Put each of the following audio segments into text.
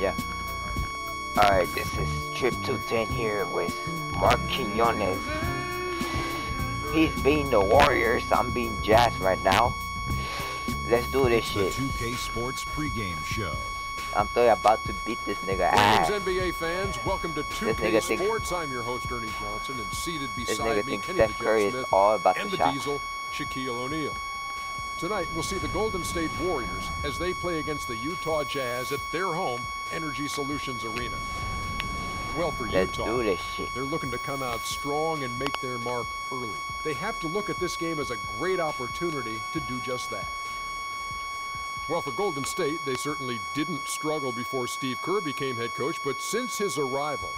Yeah. Alright, this is Trip 210 here with Mark Quinones. He's being the Warriors, I'm being Jazz right now. Let's do this shit. The 2K Sports pregame show. I'm totally about to beat this nigga ass. Greetings, NBA fans. Welcome to 2K Sports. I'm your host, Ernie Johnson, and seated beside me, Kenny Steph Curry Smith, is all about and the the shot. Diesel, Shaquille O'Neal. Tonight, we'll see the Golden State Warriors as they play against the Utah Jazz at their home, Energy Solutions Arena. Well, for Let's Utah, do this shit. they're looking to come out strong and make their mark early. They have to look at this game as a great opportunity to do just that. Well, for Golden State, they certainly didn't struggle before Steve Kerr became head coach, but since his arrival,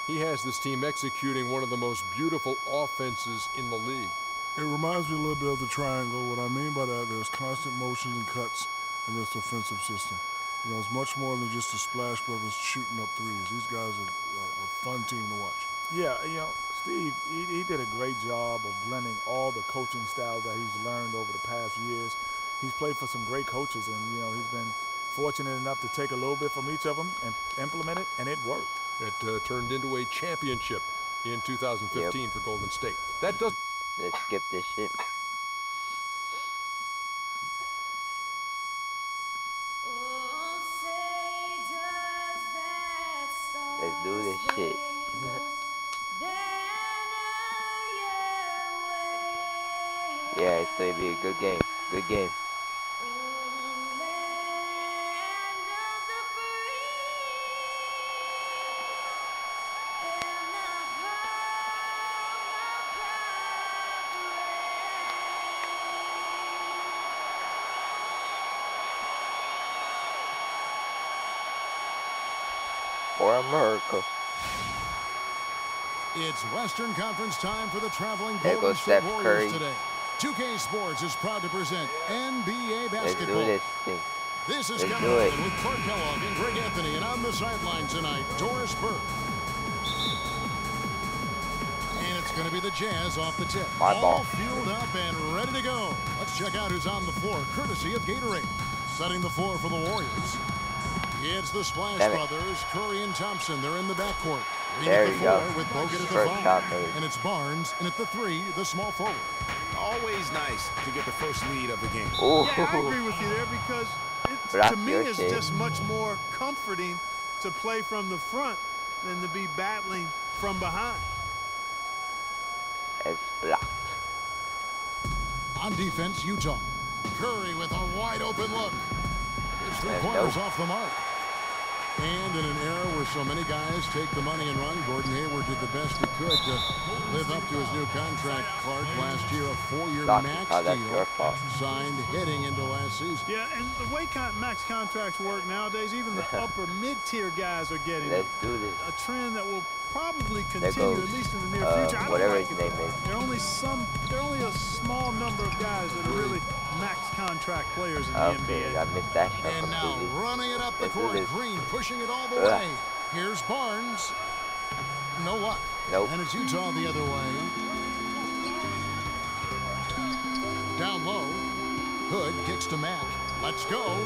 he has this team executing one of the most beautiful offenses in the league. It reminds me a little bit of the triangle. What I mean by that, there's constant motions and cuts in this offensive system. You know, it's much more than just the Splash Brothers shooting up threes. These guys are a fun team to watch. Yeah, you know, Steve, he did a great job of blending all the coaching styles that he's learned over the past years. He's played for some great coaches, and, you know, he's been fortunate enough to take a little bit from each of them and implement it, and it worked. It turned into a championship in 2015 for Golden State. That does. Let's skip this shit. Let's do this shit. Yeah, it's gonna be a good game. Good game. For America. It's Western Conference time for the traveling There Golden goes State Steph Warriors Curry. today. 2K Sports is proud to present NBA Let's basketball. do this thing. This is Let's Kevin do it. Ryan with Clark Kellogg and Greg Anthony, and on the sideline tonight, Doris Burke. And it's going to be the Jazz off the tip. My All ball. fueled up and ready to go. Let's check out who's on the floor, courtesy of Gatorade. Setting the floor for the Warriors. It's the Splash Damn it. Brothers, Curry and Thompson. They're in the backcourt. Green There at the you go. 4 with Bogut at the First 5. shot made. And it's Barnes, and at the 3, the small forward. Always nice to get the first lead of the game. Ooh. Yeah, I agree with you there because Block to me your it's shit. just much more comforting to play from the front than to be battling from behind. It's blocked. On defense, Utah. Curry with a wide open look. It's That's 3-pointers dope. off the mark. And in an era where so many guys take the money and run, Gordon Hayward did the best he could to live up to his new contract. Clark last year, a 4-year Blocked. max Oh, that's deal your fault. signed heading into last season. Yeah, and the way max contracts work nowadays, even the upper mid-tier guys are getting Let's do this. a trend that will probably There continue goes, at least in the near future. I don't whatever like his it. name is. There are only a small number of guys that are really max contract players in the Okay, NBA. I missed that shot And now completely. running it up the Let's do court, this. Green pushing it all the Ugh. way. Here's Barnes. No luck. Nope. And it's Utah the other way. Down low. Hood kicks to Mack. Let's go.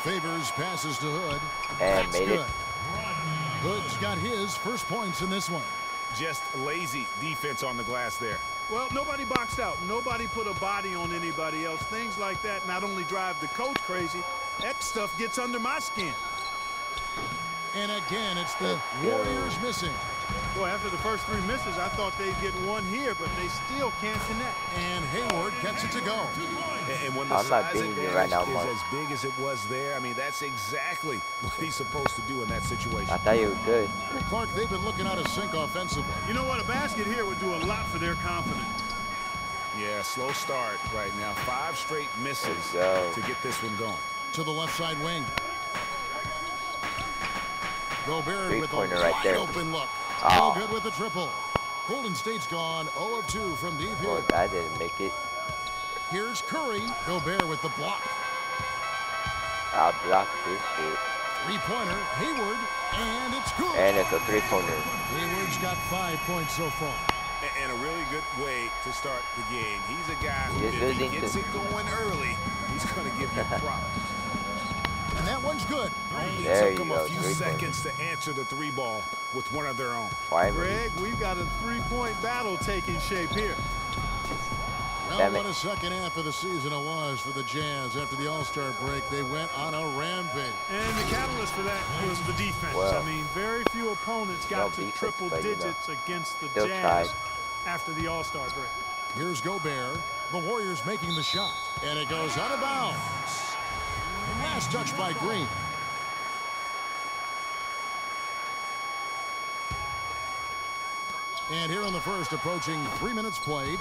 Favors passes to Hood. And That's made good. it. Hood's got his first points in this one. Just lazy defense on the glass there. Well, nobody boxed out. Nobody put a body on anybody else. Things like that not only drive the coach crazy, that stuff gets under my skin. And again, it's the Let's go. Warriors missing. Boy, after the first 3 misses, I thought they'd get one here, but they still can't connect. And Hayward gets it to go. And when the I'm not size beating you advantage right now, is Mark. as big as it was there, I mean, that's exactly what he's supposed to do in that situation. I thought you were good. Clark, they've been looking out of sync offensively. You know what? A basket here would do a lot for their confidence. Yeah, slow start right now. 5 straight misses Let's go. to get this one going. To the left side wing. Gobert with a Three-pointer right there. wide-open look. Oh. No good with the triple. Golden State's gone 0 of 2 from deep here. Well, I didn't make it. Here's Curry. Gobert with the block. I'll block this shit. Three-pointer. Hayward. And it's good. And it's a three-pointer. Hayward's got 5 points so far. And a really good way to start the game. He's a guy who, He's if he losing gets to- it going early, he's going to give you problems. And that one's good. Only There took you them go, a few 3 seconds to answer the 3 ball with one of their own. Finally. Greg, we've got a three-point battle taking shape here. Well, Damn it. what a second half of the season it was for the Jazz. After the All-Star break, they went on a rampage. And the catalyst for that was the defense. Well, I mean, very few opponents got no to defense, triple but, you know, digits against the still Jazz tried. after the All-Star break. Here's Gobert. The Warriors making the shot. And it goes out of bounds. Last touch by Green. And here in the first, approaching 3 minutes played.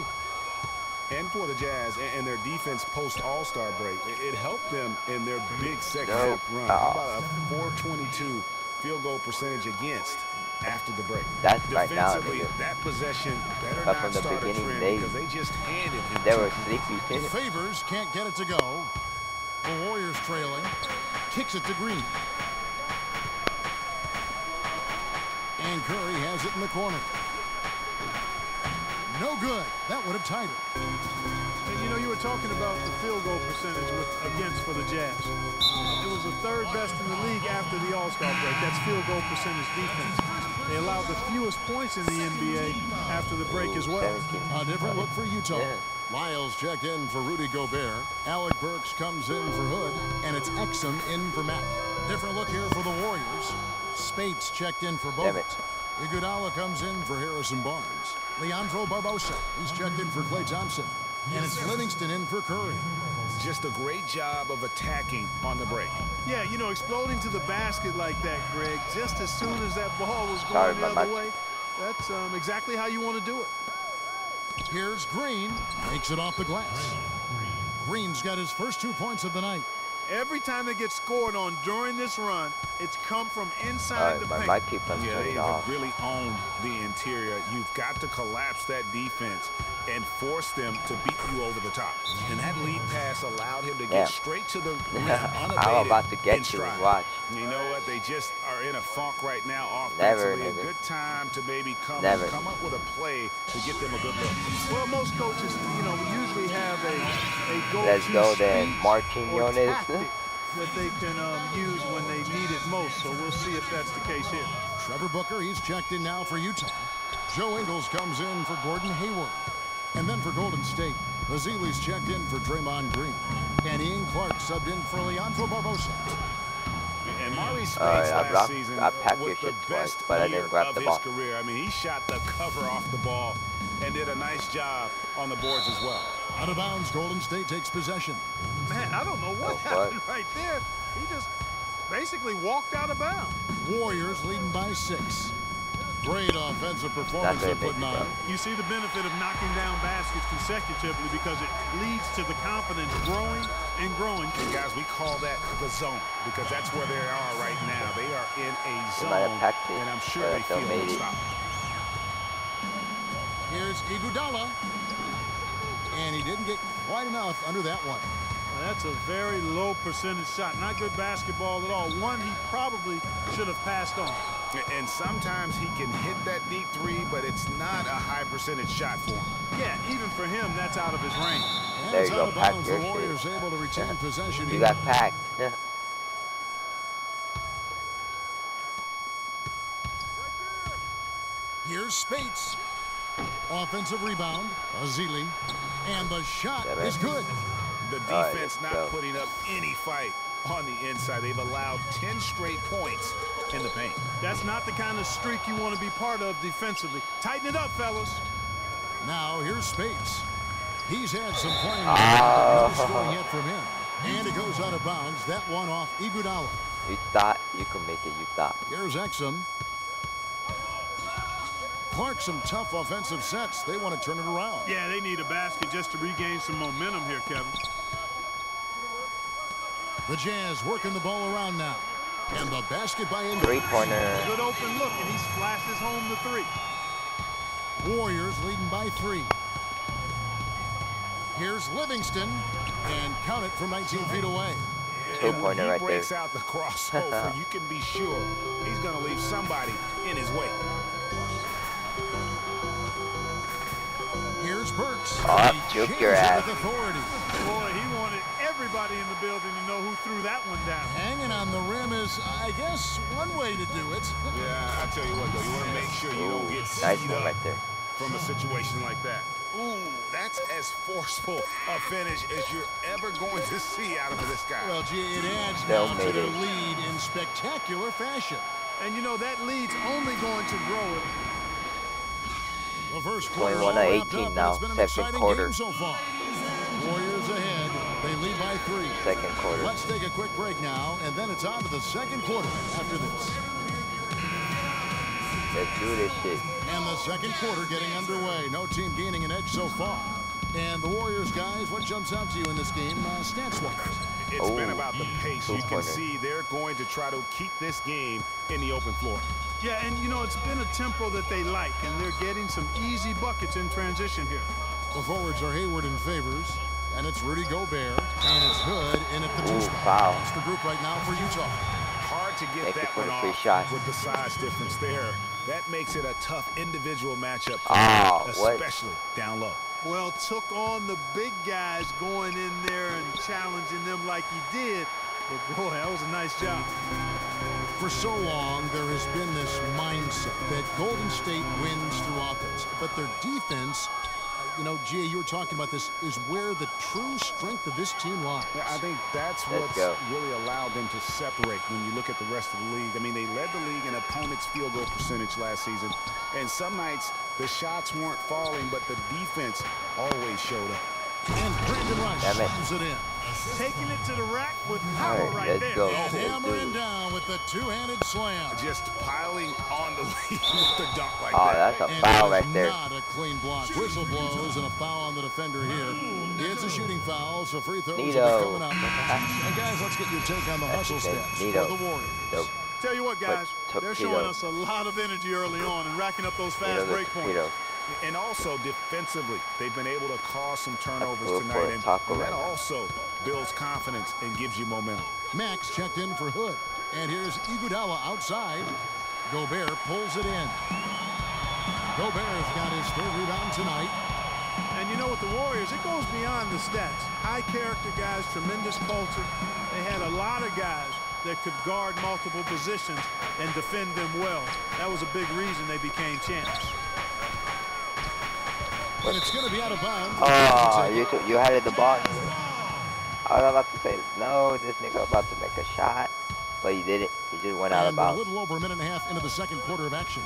And for the Jazz and their defense post-All-Star break, it helped them in their big second No. half run. How about a 422 field goal percentage against after the break? That's right now, Defensively, nigga. that possession better But not from the start a beginning, trend they- because they just handed him They two. were sleepy. Favors can't get it to go. The Warriors trailing. Kicks it to Green. And Curry has it in the corner. No good. That would have tied it. And you know, you were talking about the field goal percentage against for the Jazz. It was the third best in the league after the All-Star break. That's field goal percentage defense. They allowed the fewest points in the NBA after the break as well. 17. A different look for Utah. Yeah. Lyles checked in for Rudy Gobert. Alec Burks comes in for Hood. And it's Exum in for Mack. Different look here for the Warriors. Spates checked in for Damn Bogut. it. Iguodala comes in for Harrison Barnes. Leandro Barbosa. He's checked in for Klay Thompson. And it's Livingston in for Curry. Just a great job of attacking on the break. Yeah, you know, exploding to the basket like that, Greg, just as soon as that ball was Sorry, going the my other mic. way, that's exactly how you want to do it. Here's Green. Makes it off the glass. Green's got his first 2 points of the night. Every time they get scored on during this run, it's come from inside Alright, the my paint. mic keeps on Yeah, they turning have off. really owned the interior. You've got to collapse that defense and force them to beat you over the top. And that lead pass allowed him to get Yeah. straight to the rim, I'm unabated, about to get in to stride. it. Watch. You know what? They just are in a funk right now Never, offensively. A nigga. good time to maybe Never. come up with a play to get them a good look. Well, most coaches, you know, we usually have a go-to Let's go then, speech Martin or Jones. tactic that they can use when they need it most. So we'll see if that's the case here. Trevor Booker, he's checked in now for Utah. Joe Ingles comes in for Gordon Hayward. And then for Golden State, Azili's checked in for Draymond Green. And Ian Clark subbed in for Leandro Barbosa. And Maurice Spates I last season packed your with the shit twice, best but I year didn't grab of the his ball. career. I mean, he shot the cover off the ball and did a nice job on the boards as well. Out of bounds, Golden State takes possession. Man, I don't know what Oh, happened right there. He just basically walked out of bounds. Warriors leading by 6. Great offensive performance they're That's it, putting baby, on. You see the benefit of knocking down baskets consecutively because it leads to the confidence growing and growing. And guys, we call that the zone because that's where they are right now. They are in a They might have zone, packed it, and I'm sure but they still feel made it. unstoppable. Here's Iguodala. And he didn't get quite enough under that one. That's a very low percentage shot. Not good basketball at all. One he probably should have passed on. And sometimes he can hit that deep three, but it's not a high percentage shot for him. Yeah, even for him, that's out of his range. And There it's you out go, of pack bounds. your The shit. Warriors able to retain possession You here. got packed. Here's Spates. Offensive rebound. Azili. And the shot Yeah, man. is good. The All right, defense let's not go. putting up any fight on the inside. They've allowed 10 straight points in the paint. That's not the kind of streak you want to be part of defensively. Tighten it up, fellas. Now here's Spates. He's had some playing. Oh. No scoring yet from him. And it goes out of bounds. That one off Iguodala. You thought you could make it, you thought. Here's Exum. Clark, some tough offensive sets. They want to turn it around. Yeah, they need a basket just to regain some momentum here, Kevin. The Jazz working the ball around now. And the basket by Ingles. Three-pointer. Good open look, and he splashes home the three. Warriors leading by 3. Here's Livingston. And count it from 19 feet away. And when Two-pointer he right breaks there. out the crossover, you can be sure he's going to leave somebody in his way. Here's Burks. Oh, He juke changes your it ass. with authority. Boy, he wanted everybody everybody in the building to know who threw that one down. Hanging on the rim is, I guess, one way to do it. Yeah, I tell you what, though, you want to make sure you don't get Nice teed one up right there. from a situation like that. Ooh, that's as forceful a finish as you're ever going to see out of this guy. Well, gee, it adds Still now to made their it. lead in spectacular fashion. And you know, that lead's only going to grow it. The first quarter 21 all to wrapped 18 up, now, and it's been an second exciting quarter. game so far. Warriors ahead. They lead by 3. Second quarter. Let's take a quick break now, and then it's on to the second quarter after this. Let's do this shit. And the second quarter getting underway. No team gaining an edge so far. And the Warriors, guys, what jumps out to you in this game, stats-wise? It's been about the pace. You can Two-pointer. see they're going to try to keep this game in the open floor. Yeah, and you know, it's been a tempo that they like, and they're getting some easy buckets in transition here. The forwards are Hayward and Favors, and it's Rudy Gobert, and it's Hood in at the 2 Ooh, spot. foul. That's the group right now for Utah. Hard to get Thank you that for one the free off shot. with the size difference there. That makes it a tough individual matchup, for Oh, them, what? especially down low. Well, took on the big guys going in there and challenging them like he did. But boy, that was a nice job. For so long, there has been this mindset that Golden State wins through offense, but their defense, you know, Gia, you were talking about this, is where the true strength of this team lies. Yeah, I think that's Let's what's go. really allowed them to separate when you look at the rest of the league. I mean, they led the league in opponents' field goal percentage last season, and some nights the shots weren't falling, but the defense always showed up. And Brandon Rush Damn it. slams it in. Taking it to the rack with All power right, right let's there. go. Hammering down with the two-handed slam. Just piling on the lead with the dunk like Oh, that. that's a And foul it right was there. not a clean block. Whistle blows and a foul on the defender here. It's a shooting foul, so free throws will be Nito. coming up. And guys, let's get your take on the hustle stats Nito. for the Warriors. Dope. Tell you what, guys, But they're torpedo. showing us a lot of energy early on and racking up those fast break points. Torpedo. And also defensively, they've been able to cause some turnovers Look for tonight, a and taco that right now. also builds confidence and gives you momentum. Max checked in for Hood. And here's Iguodala outside. Gobert pulls it in. Gobert's got his 3rd rebound tonight. And you know, with the Warriors, it goes beyond the stats. High character guys, tremendous culture. They had a lot of guys that could guard multiple positions and defend them well. That was a big reason they became champs. And it's going to be out of bounds. Oh, you had it the ball. I was about to say, no, this nigga about to make a shot, but he didn't. He just went out of And we're a bounds. little over a minute and a half into the second quarter of action.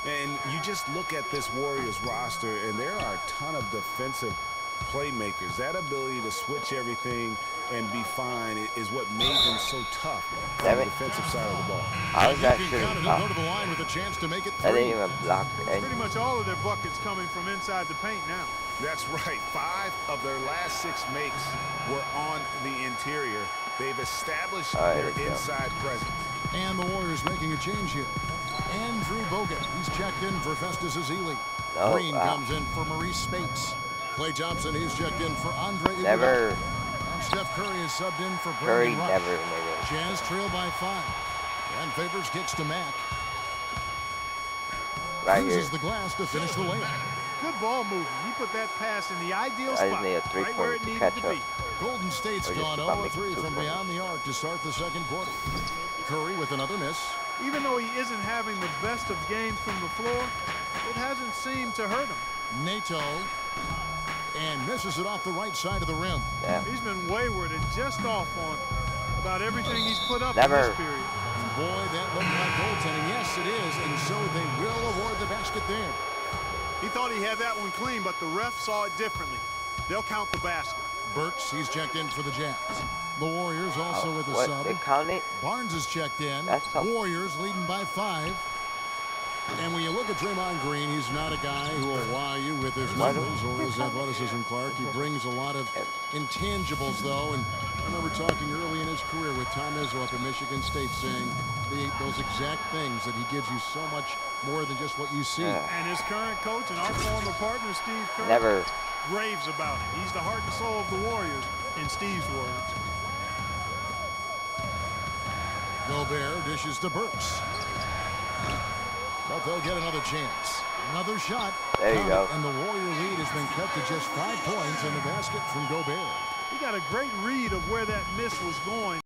And you just look at this Warriors roster, and there are a ton of defensive playmakers. That ability to switch everything and be fine is what made them so tough on Damn the it. defensive side of the ball. I was You that can shooting count it and foul. go to the line with a chance to make it I 3. didn't even block it. Pretty much all of their buckets coming from inside the paint now. That's right. 5 of their last 6 makes were on the interior. They've established All right, their let's go. inside presence. And the Warriors making a change here. Andrew Bogut, he's checked in for Festus Ezeli. No, Green wow. comes in for Maurice Spates. Klay Thompson, he's checked in for Andre Iguodala. Never. And Steph Curry is subbed in for Curry Brandon Rush. never, nigga. Jazz trail by 5. And Favors kicks to Mack. Right here. Uses the glass to finish the layup. Good ball movement. He put that pass in the ideal I just spot, need a right three-pointer where it to needed catch to up. be. Golden State's Or just gone if I'm 0-3 making from 2 beyond the arc to start the second quarter. Curry with another miss. Even though he isn't having the best of games from the floor, it hasn't seemed to hurt him. Nato. And misses it off the right side of the rim. Yeah. He's been wayward and just off on about everything he's put up Never. in this period. And boy, that looked like goaltending. Yes, it is. And so they will award the basket there. He thought he had that one clean, but the ref saw it differently. They'll count the basket. Burks, he's checked in for the Jazz. The Warriors also with a What? sub. They count it? Barnes is checked in. That's tough. Warriors leading by 5. And when you look at Draymond Green, he's not a guy who will wow you with his numbers or his athleticism, Clark. He brings a lot of intangibles, though. And I remember talking early in his career with Tom Izzo up at Michigan State saying those exact things, that he gives you so much more than just what you see. Yeah. And his current coach and our former partner, Steve Kerr, Never. raves about him. He's the heart and soul of the Warriors, in Steve's words. Gobert dishes to Burks. But they'll get another chance. Another shot. There you go. And the Warrior lead has been cut to just 5 points in the basket from Gobert. He got a great read of where that miss was going.